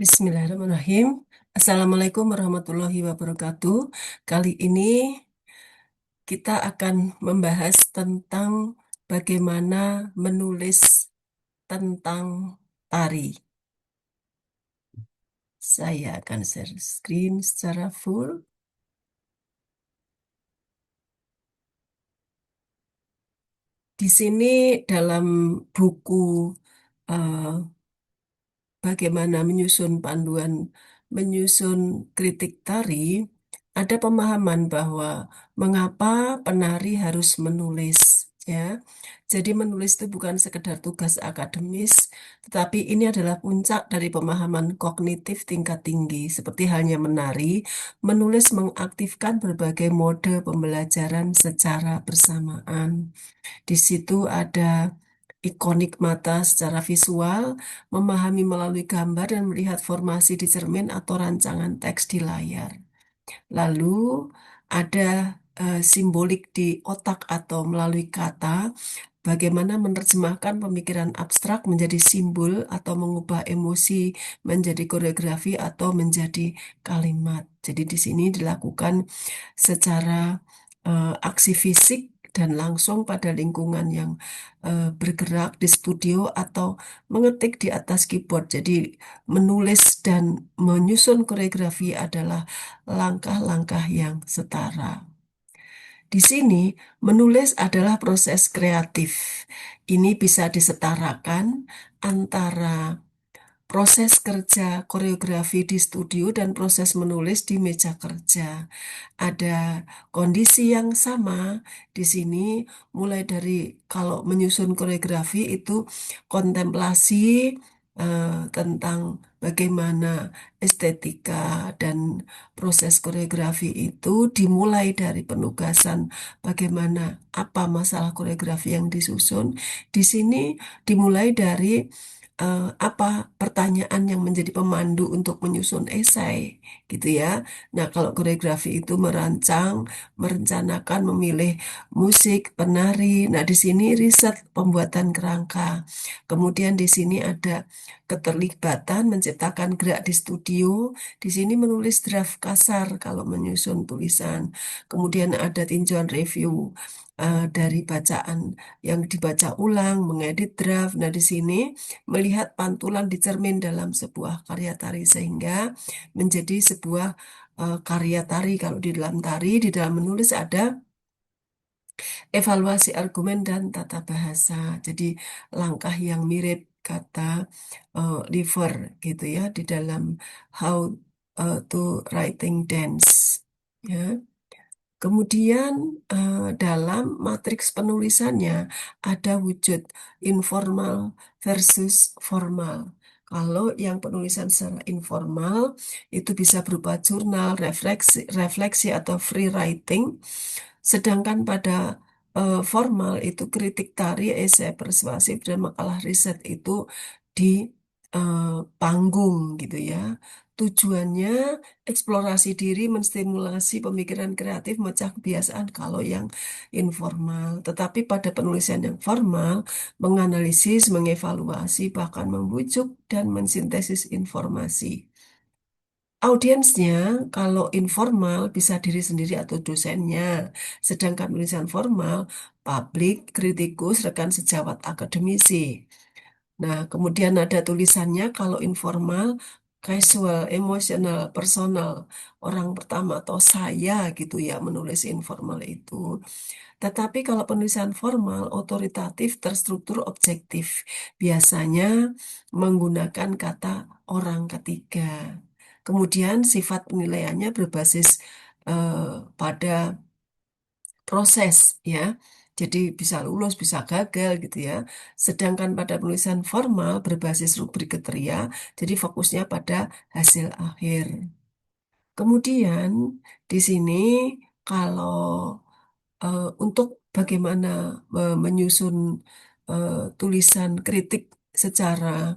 Bismillahirrahmanirrahim. Assalamualaikum warahmatullahi wabarakatuh. Kali ini kita akan membahas tentang bagaimana menulis tentang tari. Saya akan share screen secara full. Di sini dalam buku eh, bagaimana menyusun panduan menyusun kritik tari, ada pemahaman bahwa mengapa penari harus menulis, ya. Jadi menulis itu bukan sekedar tugas akademis, tetapi ini adalah puncak dari pemahaman kognitif tingkat tinggi. Seperti halnya menari, menulis mengaktifkan berbagai mode pembelajaran secara bersamaan. Di situ ada ikonik mata secara visual, memahami melalui gambar dan melihat formasi di cermin atau rancangan teks di layar. Lalu ada simbolik di otak atau melalui kata, bagaimana menerjemahkan pemikiran abstrak menjadi simbol atau mengubah emosi menjadi koreografi atau menjadi kalimat. Jadi di sini dilakukan secara aksi fisik dan langsung pada lingkungan yang bergerak di studio atau mengetik di atas keyboard. Jadi menulis dan menyusun koreografi adalah langkah-langkah yang setara. Di sini, menulis adalah proses kreatif. Ini bisa disetarakan antara proses kerja koreografi di studio dan proses menulis di meja kerja. Ada kondisi yang sama di sini, mulai dari kalau menyusun koreografi itu kontemplasi tentang bagaimana estetika dan proses koreografi itu dimulai dari penugasan bagaimana apa masalah koreografi yang disusun. Di sini dimulai dari apa pertanyaan yang menjadi pemandu untuk menyusun esai, gitu ya. Nah, kalau koreografi itu merancang, merencanakan, memilih musik, penari. Nah, di sini riset pembuatan kerangka. Kemudian di sini ada keterlibatan menciptakan gerak di studio. Di sini menulis draft kasar kalau menyusun tulisan. Kemudian ada tinjauan review dari bacaan yang dibaca ulang, mengedit draft. Nah, di sini melihat pantulan di cermin dalam sebuah karya tari sehingga menjadi sebuah karya tari. Kalau di dalam tari, di dalam menulis ada evaluasi argumen dan tata bahasa. Jadi langkah yang mirip kata liver gitu ya di dalam how to writing dance. Ya. Kemudian dalam matriks penulisannya ada wujud informal versus formal. Kalau yang penulisan secara informal itu bisa berupa jurnal, refleksi atau free writing. Sedangkan pada formal itu kritik tari, esai persuasif, dan makalah riset itu di eh, panggung gitu ya. Tujuannya eksplorasi diri, menstimulasi pemikiran kreatif, memecah kebiasaan kalau yang informal. Tetapi pada penulisan yang formal, menganalisis, mengevaluasi, bahkan membujuk dan mensintesis informasi. Audiensnya, kalau informal bisa diri sendiri atau dosennya, sedangkan tulisan formal, publik, kritikus, rekan sejawat akademisi. Nah, kemudian ada tulisannya kalau informal, casual, emosional, personal, orang pertama atau saya gitu ya menulis informal itu. Tetapi kalau penulisan formal, otoritatif, terstruktur, objektif, biasanya menggunakan kata orang ketiga. Kemudian sifat penilaiannya berbasis pada proses ya. Jadi bisa lulus, bisa gagal gitu ya. Sedangkan pada penulisan formal berbasis rubrik kriteria, jadi fokusnya pada hasil akhir. Kemudian di sini kalau untuk bagaimana menyusun tulisan kritik secara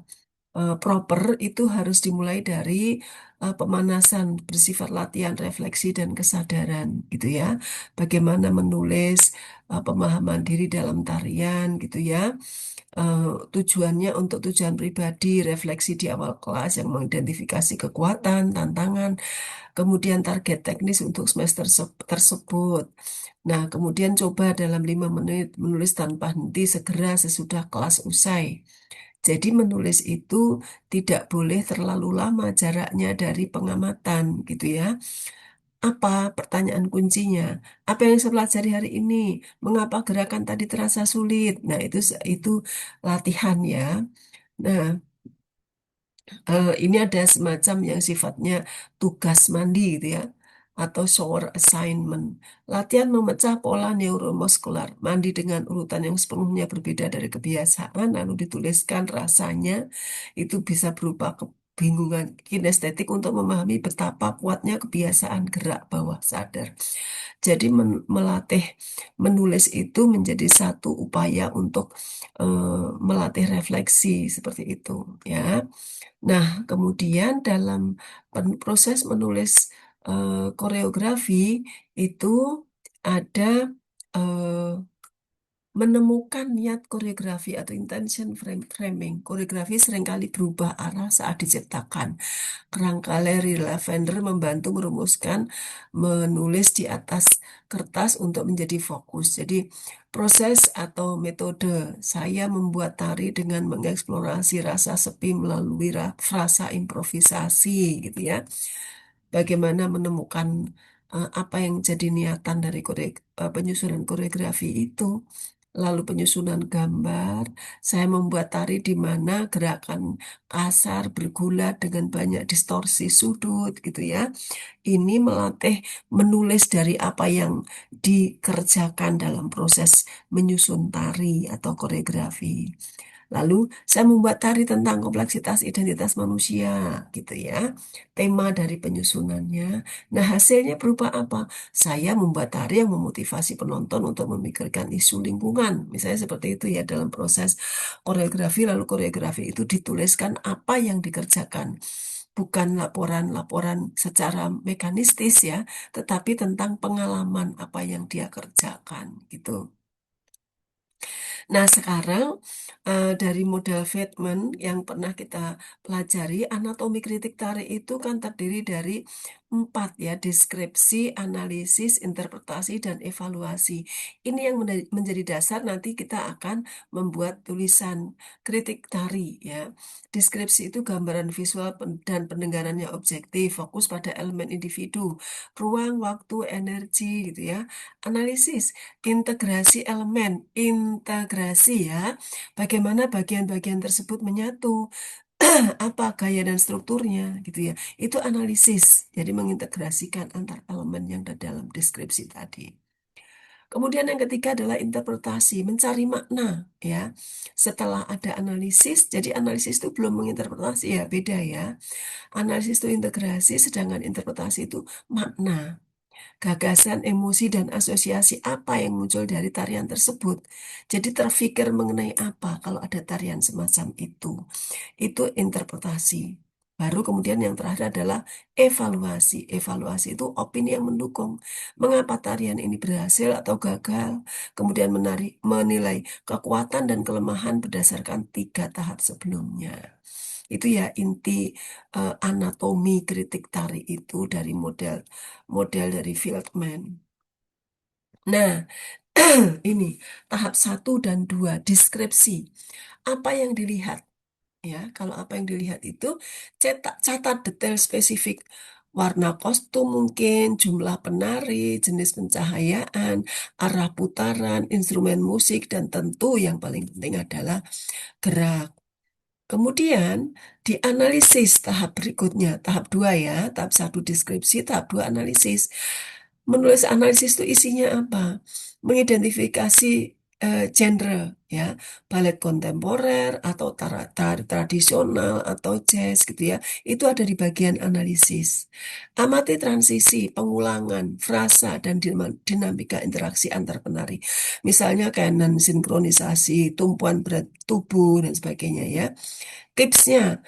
proper itu harus dimulai dari pemanasan bersifat latihan refleksi dan kesadaran gitu ya. Bagaimana menulis pemahaman diri dalam tarian gitu ya. Eh, Tujuannya untuk tujuan pribadi, refleksi di awal kelas yang mengidentifikasi kekuatan, tantangan, kemudian target teknis untuk semester tersebut. Nah, kemudian coba dalam 5 menit menulis tanpa henti segera sesudah kelas usai. Jadi menulis itu tidak boleh terlalu lama jaraknya dari pengamatan gitu ya. Apa pertanyaan kuncinya? Apa yang saya pelajari hari ini? Mengapa gerakan tadi terasa sulit? Nah, itu latihan ya. Nah, ini ada semacam yang sifatnya tugas mandi gitu ya, atau shower assignment. Latihan memecah pola neuromuskular, mandi dengan urutan yang sepenuhnya berbeda dari kebiasaan, lalu dituliskan rasanya, itu bisa berupa kebingungan kinestetik untuk memahami betapa kuatnya kebiasaan gerak bawah sadar. Jadi melatih menulis itu menjadi satu upaya untuk melatih refleksi seperti itu ya. Nah, kemudian dalam proses menulis koreografi itu ada eh, menemukan niat koreografi atau intention framing. Koreografi seringkali berubah arah saat diciptakan. Kerangka Larry Lavender membantu merumuskan, menulis di atas kertas untuk menjadi fokus. Jadi, proses atau metode saya membuat tari dengan mengeksplorasi rasa sepi melalui frasa improvisasi gitu ya. Bagaimana menemukan apa yang jadi niatan dari penyusunan koreografi itu. Lalu penyusunan gambar, saya membuat tari di mana gerakan kasar bergulat dengan banyak distorsi sudut gitu ya. Ini melatih menulis dari apa yang dikerjakan dalam proses menyusun tari atau koreografi. Lalu saya membuat tari tentang kompleksitas identitas manusia, gitu ya. Tema dari penyusunannya. Nah, hasilnya berupa apa? Saya membuat tari yang memotivasi penonton untuk memikirkan isu lingkungan. Misalnya seperti itu ya dalam proses koreografi, lalu koreografi itu dituliskan apa yang dikerjakan. Bukan laporan-laporan secara mekanistis ya, tetapi tentang pengalaman apa yang dia kerjakan, gitu. Nah, sekarang dari model Friedman yang pernah kita pelajari, anatomi kritik tarik itu kan terdiri dari 4 ya, deskripsi, analisis, interpretasi, dan evaluasi. Ini yang menjadi dasar nanti kita akan membuat tulisan kritik tari ya. Deskripsi itu gambaran visual dan pendengarannya objektif, fokus pada elemen individu, ruang, waktu, energi gitu ya. Analisis integrasi elemen, integrasi ya, bagaimana bagian-bagian tersebut menyatu, apa gaya dan strukturnya gitu ya. Itu analisis, jadi mengintegrasikan antar elemen yang ada dalam deskripsi tadi. Kemudian yang ketiga adalah interpretasi, mencari makna ya. Setelah ada analisis, jadi analisis itu belum menginterpretasi ya, beda ya. Analisis itu integrasi, sedangkan interpretasi itu makna, gagasan, emosi, dan asosiasi apa yang muncul dari tarian tersebut. Jadi terfikir mengenai apa kalau ada tarian semacam itu. Itu interpretasi. Baru kemudian yang terakhir adalah evaluasi. Evaluasi itu opini yang mendukung. Mengapa tarian ini berhasil atau gagal. Kemudian menilai kekuatan dan kelemahan berdasarkan 3 tahap sebelumnya. Itu ya inti anatomi kritik tari itu dari model model dari Fieldman. Nah, ini tahap 1 dan 2 deskripsi. Apa yang dilihat? Ya, kalau apa yang dilihat itu catat detail spesifik. Warna kostum mungkin, jumlah penari, jenis pencahayaan, arah putaran, instrumen musik, dan tentu yang paling penting adalah gerak. Kemudian dianalisis tahap berikutnya, tahap 2 ya, tahap 1 deskripsi, tahap 2 analisis. Menulis analisis itu isinya apa? Mengidentifikasi genre, ya, balet kontemporer atau tari tradisional atau jazz gitu ya, itu ada di bagian analisis. Amati transisi, pengulangan, frasa, dan dinamika interaksi antar penari. Misalnya canon, sinkronisasi, tumpuan berat tubuh, dan sebagainya ya. Tipsnya,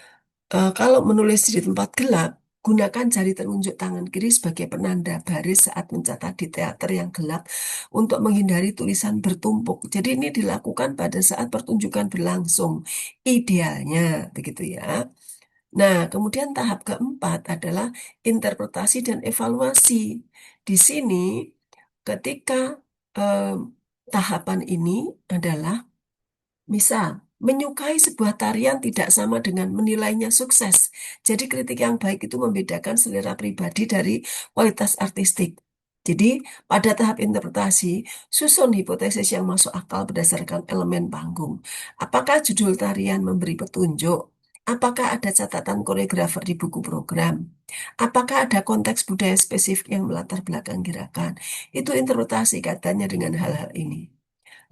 kalau menulis di tempat gelap, gunakan jari telunjuk tangan kiri sebagai penanda baris saat mencatat di teater yang gelap untuk menghindari tulisan bertumpuk. Jadi ini dilakukan pada saat pertunjukan berlangsung. Idealnya begitu ya. Nah, kemudian tahap keempat adalah interpretasi dan evaluasi. Di sini, ketika eh, tahapan ini adalah misal, menyukai sebuah tarian tidak sama dengan menilainya sukses. Jadi kritik yang baik itu membedakan selera pribadi dari kualitas artistik. Jadi, pada tahap interpretasi, susun hipotesis yang masuk akal berdasarkan elemen panggung. Apakah judul tarian memberi petunjuk? Apakah ada catatan koreografer di buku program? Apakah ada konteks budaya spesifik yang melatar belakang gerakan? Itu interpretasi katanya dengan hal-hal ini.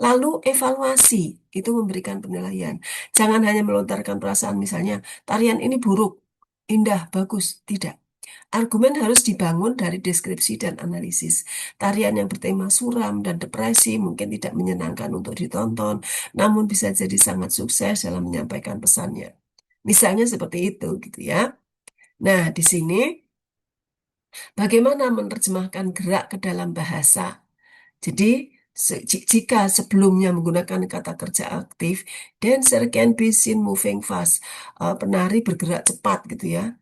Lalu evaluasi, itu memberikan penilaian. Jangan hanya melontarkan perasaan misalnya, tarian ini buruk, indah, bagus. Tidak. Argumen harus dibangun dari deskripsi dan analisis. Tarian yang bertema suram dan depresi mungkin tidak menyenangkan untuk ditonton, namun bisa jadi sangat sukses dalam menyampaikan pesannya. Misalnya seperti itu gitu ya. Nah, di sini bagaimana menerjemahkan gerak ke dalam bahasa? Jadi, jika sebelumnya menggunakan kata kerja aktif, dancer can be seen moving fast, penari bergerak cepat gitu ya.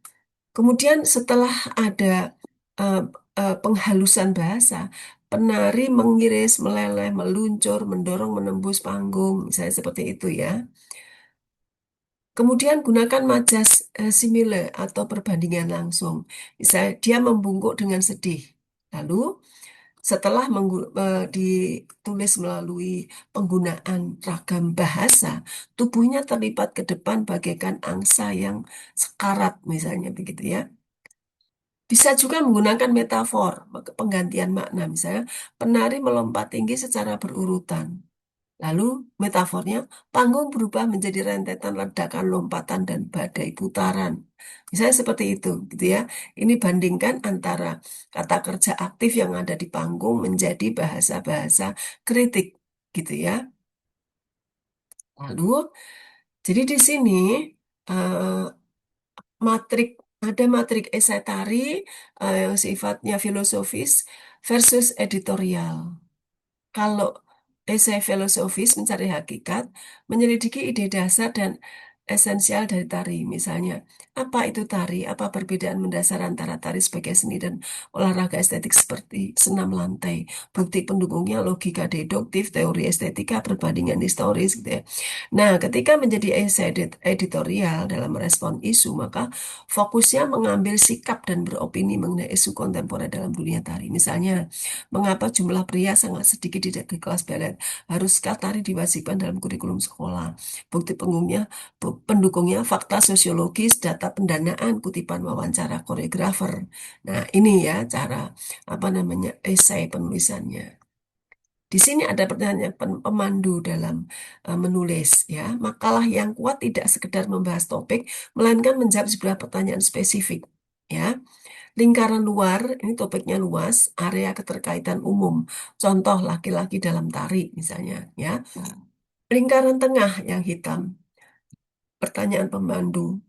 Kemudian setelah ada eh, penghalusan bahasa, penari mengiris, meleleh, meluncur, mendorong, menembus panggung, misalnya seperti itu ya. Kemudian gunakan majas simile atau perbandingan langsung. Misalnya dia membungkuk dengan sedih. Lalu setelah ditulis melalui penggunaan ragam bahasa, tubuhnya terlipat ke depan bagaikan angsa yang sekarat, misalnya begitu ya. Bisa juga menggunakan metafor, penggantian makna, misalnya penari melompat tinggi secara berurutan. Lalu metafornya, panggung berubah menjadi rentetan ledakan lompatan dan badai putaran. Misalnya seperti itu, gitu ya. Ini bandingkan antara kata kerja aktif yang ada di panggung menjadi bahasa-bahasa kritik, gitu ya. Lalu, jadi di sini eh, matrik ada matrik esai tari yang sifatnya filosofis versus editorial. Kalau esai filosofis mencari hakikat, menyelidiki ide dasar dan esensial dari tari. Misalnya, apa itu tari? Apa perbedaan mendasar antara tari sebagai seni dan olahraga estetik seperti senam lantai? Bukti pendukungnya logika deduktif, teori estetika, perbandingan historis gitu ya. Nah, ketika menjadi esai editorial dalam merespon isu, maka fokusnya mengambil sikap dan beropini mengenai isu kontemporer dalam dunia tari. Misalnya, mengapa jumlah pria sangat sedikit di kelas ballet? Haruskah tari diwajibkan dalam kurikulum sekolah? Bukti pendukungnya fakta sosiologis, data pendanaan, kutipan wawancara koreografer. Nah, ini ya cara apa namanya esai penulisannya. Di sini ada pertanyaan pemandu dalam menulis ya. Makalah yang kuat tidak sekedar membahas topik, melainkan menjawab sebuah pertanyaan spesifik ya. Lingkaran luar, ini topiknya luas, area keterkaitan umum. Contoh laki-laki dalam tari misalnya ya. Lingkaran tengah yang hitam, pertanyaan pemandu.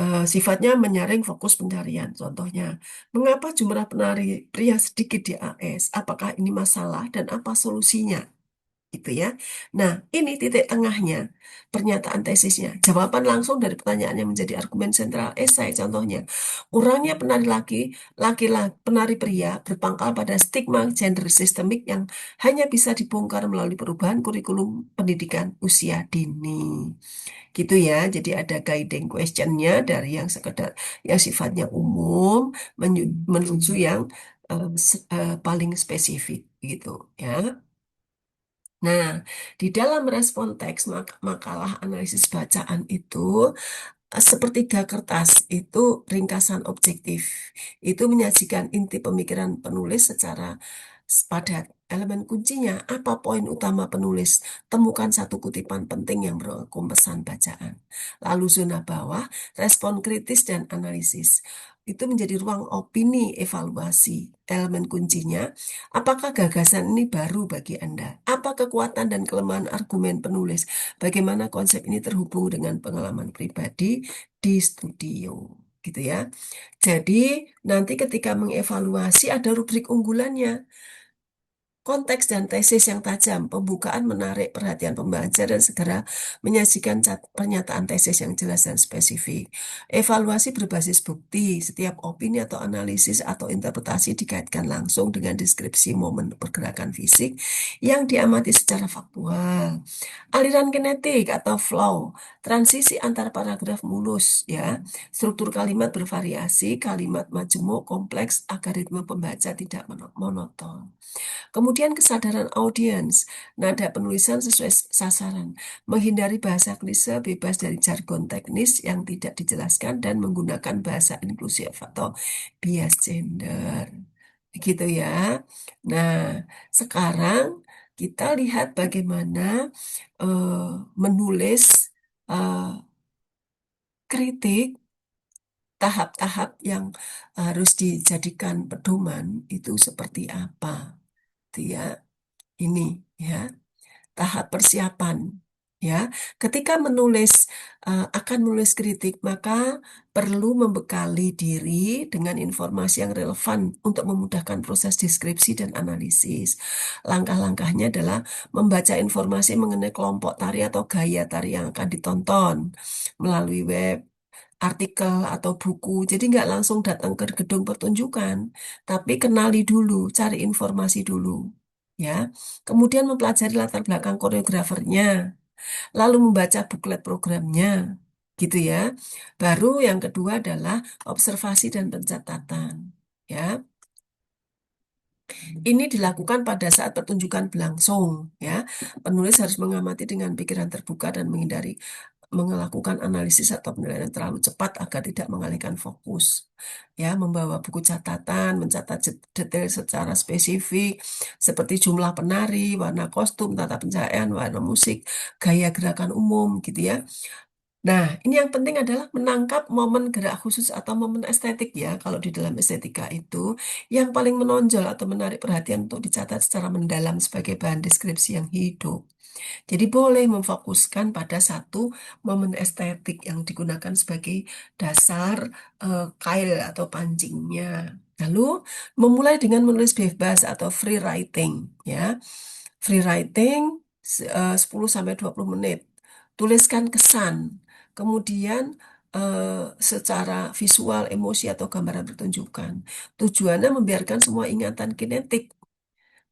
Sifatnya menyaring fokus pencarian. Contohnya, mengapa jumlah penari pria sedikit di AS? Apakah ini masalah dan apa solusinya? Gitu ya. Nah, ini titik tengahnya, pernyataan tesisnya. Jawaban langsung dari pertanyaannya menjadi argumen sentral esai. Contohnya, kurangnya penari laki-laki, penari pria berpangkal pada stigma gender sistemik yang hanya bisa dibongkar melalui perubahan kurikulum pendidikan usia dini. Gitu ya. Jadi ada guiding questionnya dari yang sekedar yang sifatnya umum menuju yang paling spesifik gitu ya. Nah, di dalam respon teks makalah analisis bacaan itu sepertiga kertas itu ringkasan objektif. Itu menyajikan inti pemikiran penulis secara padat. Elemen kuncinya, apa poin utama penulis? Temukan satu kutipan penting yang merangkum pesan bacaan. Lalu zona bawah, respon kritis dan analisis. Itu menjadi ruang opini, evaluasi. Elemen kuncinya, apakah gagasan ini baru bagi Anda? Apa kekuatan dan kelemahan argumen penulis? Bagaimana konsep ini terhubung dengan pengalaman pribadi di studio? Gitu ya. Jadi nanti ketika mengevaluasi ada rubrik unggulannya. Konteks dan tesis yang tajam, pembukaan menarik perhatian pembaca dan segera menyajikan pernyataan tesis yang jelas dan spesifik. Evaluasi berbasis bukti, setiap opini atau analisis atau interpretasi dikaitkan langsung dengan deskripsi momen pergerakan fisik yang diamati secara faktual. Aliran kinetik atau flow, transisi antar paragraf mulus ya. Struktur kalimat bervariasi, kalimat majemuk, kompleks agar ritme pembaca tidak monoton. Kemudian kesadaran audiens, nada penulisan sesuai sasaran, menghindari bahasa klise, bebas dari jargon teknis yang tidak dijelaskan dan menggunakan bahasa inklusif atau bias gender. Begitu ya. Nah, sekarang kita lihat bagaimana eh, menulis eh, kritik, tahap-tahap yang harus dijadikan pedoman itu seperti apa. Itu ya. Ini ya, tahap persiapan. Ya, ketika akan menulis kritik, maka perlu membekali diri dengan informasi yang relevan untuk memudahkan proses deskripsi dan analisis. Langkah-langkahnya adalah membaca informasi mengenai kelompok tari atau gaya tari yang akan ditonton melalui web, artikel atau buku. Jadi nggak langsung datang ke gedung pertunjukan, tapi kenali dulu, cari informasi dulu. Ya, kemudian mempelajari latar belakang koreografernya, lalu membaca buklet programnya, gitu ya. Baru yang kedua adalah observasi dan pencatatan. Ya, ini dilakukan pada saat pertunjukan berlangsung, ya. Penulis harus mengamati dengan pikiran terbuka dan menghindari melakukan analisis atau penilaian yang terlalu cepat agar tidak mengalihkan fokus. Ya, membawa buku catatan, mencatat detail secara spesifik seperti jumlah penari, warna kostum, tata pencahayaan, warna musik, gaya gerakan umum gitu ya. Nah, ini yang penting adalah menangkap momen gerak khusus atau momen estetik ya. Kalau di dalam estetika itu, yang paling menonjol atau menarik perhatian untuk dicatat secara mendalam sebagai bahan deskripsi yang hidup. Jadi boleh memfokuskan pada satu momen estetik yang digunakan sebagai dasar kail atau pancingnya. Lalu memulai dengan menulis bebas atau free writing ya. Free writing 10 sampai 20 menit. Tuliskan kesan. Kemudian secara visual, emosi atau gambaran pertunjukan. Tujuannya membiarkan semua ingatan kinetik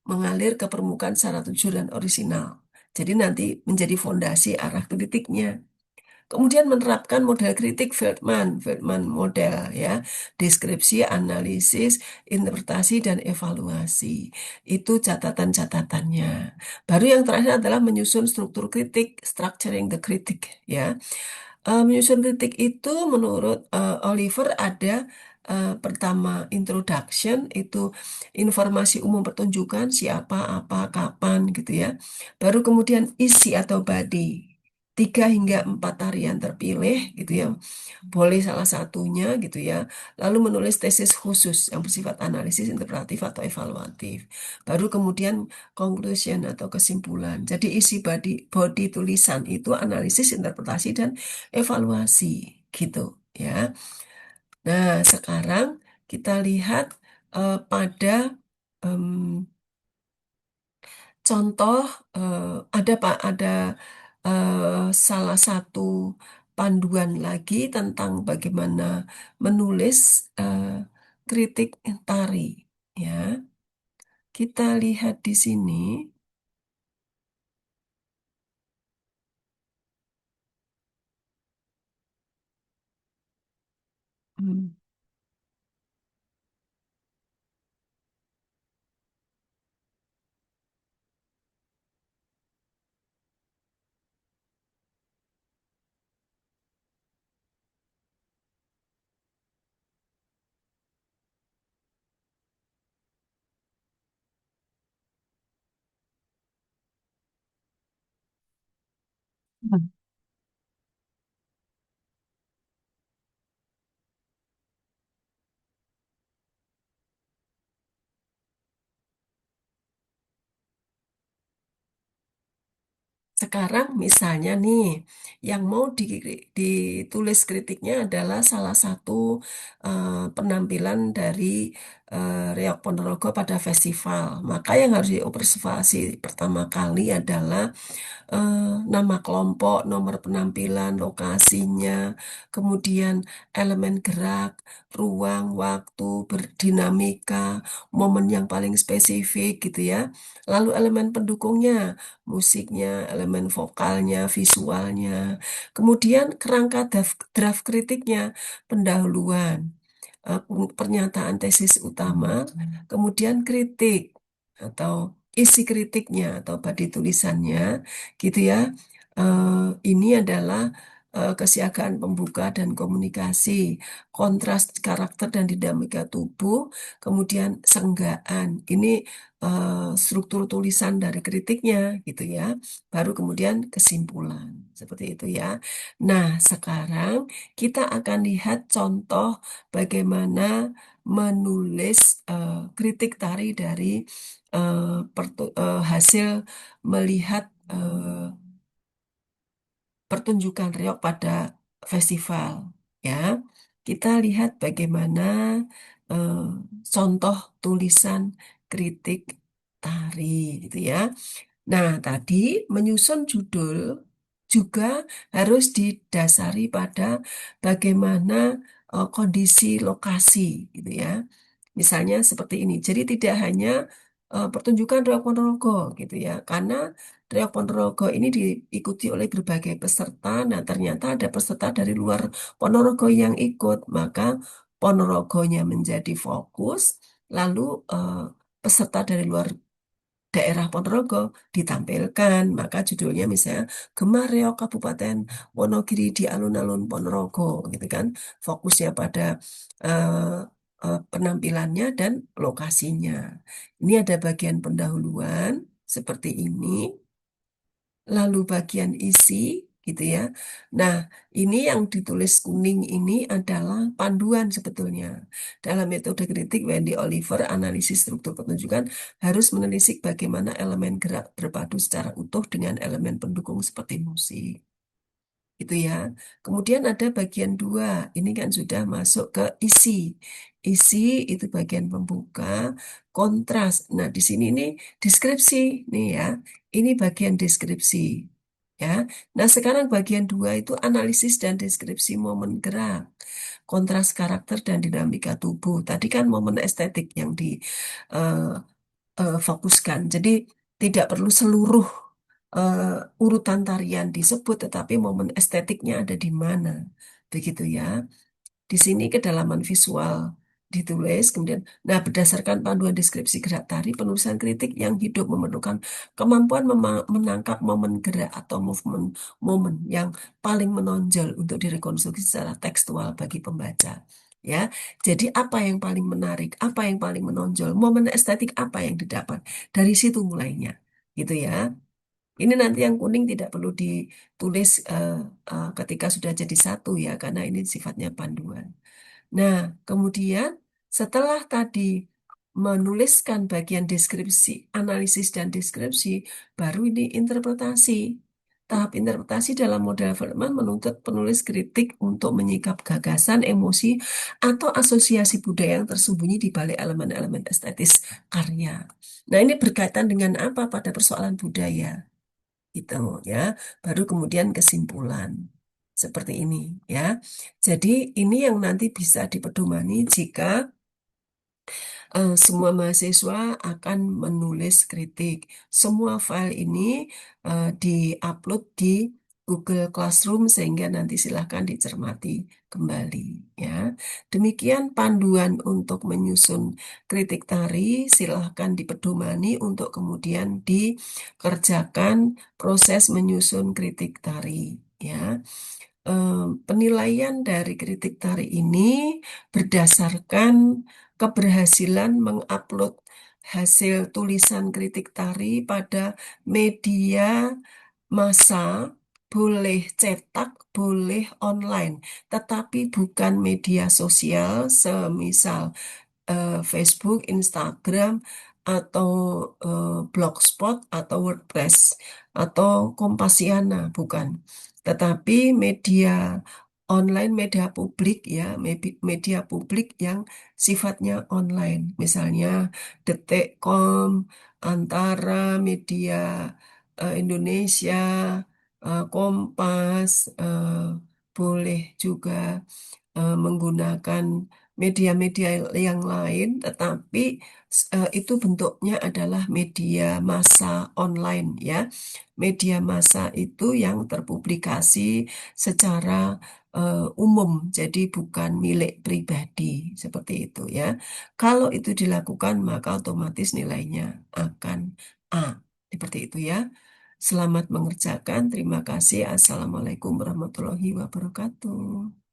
mengalir ke permukaan secara jujur dan orisinal. Jadi nanti menjadi fondasi arah kritiknya. Kemudian menerapkan model kritik Feldman model ya, deskripsi, analisis, interpretasi, dan evaluasi. Itu catatan-catatannya. Baru yang terakhir adalah menyusun struktur kritik, structuring the critic ya. Menyusun kritik itu menurut Oliver ada pertama introduction itu informasi umum pertunjukan siapa, apa, kapan gitu ya. Baru kemudian isi atau body. 3 hingga 4 tarian terpilih gitu ya. Boleh salah satunya gitu ya. Lalu menulis tesis khusus yang bersifat analisis, interpretatif atau evaluatif. Baru kemudian conclusion atau kesimpulan. Jadi isi body tulisan itu analisis, interpretasi, dan evaluasi gitu ya. Nah, sekarang kita lihat pada em, contoh ada Pak salah satu panduan lagi tentang bagaimana menulis eh, kritik tari ya. Kita lihat di sini. Hmm. Sekarang misalnya nih, yang mau ditulis kritiknya adalah salah satu penampilan dari Reok Ponorogo pada festival. Maka yang harus diobservasi pertama kali adalah eh, nama kelompok, nomor penampilan, lokasinya, kemudian elemen gerak, ruang, waktu, berdinamika, momen yang paling spesifik gitu ya. Lalu elemen pendukungnya, musiknya, elemen vokalnya, visualnya. Kemudian kerangka draft kritiknya, pendahuluan, pernyataan tesis utama, kemudian kritik atau isi kritiknya atau body tulisannya, gitu ya. Ini adalah kesiagaan pembuka dan komunikasi, kontras karakter dan dinamika tubuh, kemudian senggaan. Ini struktur tulisan dari kritiknya, gitu ya. Baru kemudian kesimpulan, seperti itu ya. Nah, sekarang kita akan lihat contoh bagaimana menulis kritik tari dari eh, hasil melihat pertunjukan reok pada festival. Ya, kita lihat bagaimana eh, contoh tulisan kritik tari, gitu ya. Nah, tadi menyusun judul juga harus didasari pada bagaimana kondisi lokasi, gitu ya. Misalnya seperti ini. Jadi tidak hanya pertunjukan Reok Ponorogo, gitu ya, karena Reok Ponorogo ini diikuti oleh berbagai peserta. Nah, ternyata ada peserta dari luar Ponorogo yang ikut, maka Ponorogonya menjadi fokus. Lalu peserta dari luar daerah Ponorogo ditampilkan, maka judulnya misalnya Gemah Reok Kabupaten Wonogiri di Alun-alun Ponorogo, gitu kan, fokusnya pada eh, penampilannya dan lokasinya. Ini ada bagian pendahuluan seperti ini, lalu bagian isi, gitu ya. Nah, ini yang ditulis kuning ini adalah panduan sebetulnya. Dalam metode kritik Wendy Oliver, analisis struktur pertunjukan harus menelisik bagaimana elemen gerak berpadu secara utuh dengan elemen pendukung seperti musik. Itu ya. Kemudian ada bagian dua. Ini kan sudah masuk ke isi. Isi itu bagian pembuka, kontras. Nah, di sini nih deskripsi nih ya. Ini bagian deskripsi. Ya. Nah, sekarang bagian dua itu analisis dan deskripsi momen gerak, kontras karakter dan dinamika tubuh. Tadi kan momen estetik yang difokuskan. Jadi tidak perlu seluruh urutan tarian disebut, tetapi momen estetiknya ada di mana. Begitu ya. Di sini kedalaman visual ditulis, kemudian, nah berdasarkan panduan deskripsi gerak tari, penulisan kritik yang hidup memerlukan kemampuan menangkap momen gerak atau movement momen yang paling menonjol untuk direkonstruksi secara tekstual bagi pembaca. Ya, jadi apa yang paling menarik, apa yang paling menonjol, momen estetik apa yang didapat dari situ mulainya, gitu ya. Ini nanti yang kuning tidak perlu ditulis ketika sudah jadi satu ya, karena ini sifatnya panduan. Nah, kemudian setelah tadi menuliskan bagian deskripsi, analisis dan deskripsi, baru ini interpretasi. Tahap interpretasi dalam model Feldman menuntut penulis kritik untuk menyikap gagasan, emosi, atau asosiasi budaya yang tersembunyi di balik elemen-elemen estetis karya. Nah, ini berkaitan dengan apa pada persoalan budaya? Gitu ya. Baru kemudian kesimpulan seperti ini ya. Jadi ini yang nanti bisa dipedomani jika semua mahasiswa akan menulis kritik. Semua file ini di-upload di Google Classroom sehingga nanti silahkan dicermati kembali ya. Demikian panduan untuk menyusun kritik tari, silahkan dipedomani untuk kemudian dikerjakan proses menyusun kritik tari ya. Penilaian dari kritik tari ini berdasarkan keberhasilan mengupload hasil tulisan kritik tari pada media massa, boleh cetak, boleh online, tetapi bukan media sosial semisal Facebook, Instagram, atau Blogspot atau WordPress atau Kompasiana, bukan. Tetapi media online, media publik ya, media publik yang sifatnya online. Misalnya Detikcom, Antara, Media Indonesia, Kompas, boleh juga menggunakan media-media yang lain, tetapi itu bentuknya adalah media massa online ya. Media massa itu yang terpublikasi secara umum, jadi bukan milik pribadi seperti itu ya. Kalau itu dilakukan, maka otomatis nilainya akan A. Seperti itu ya. Selamat mengerjakan. Terima kasih. Assalamualaikum warahmatullahi wabarakatuh.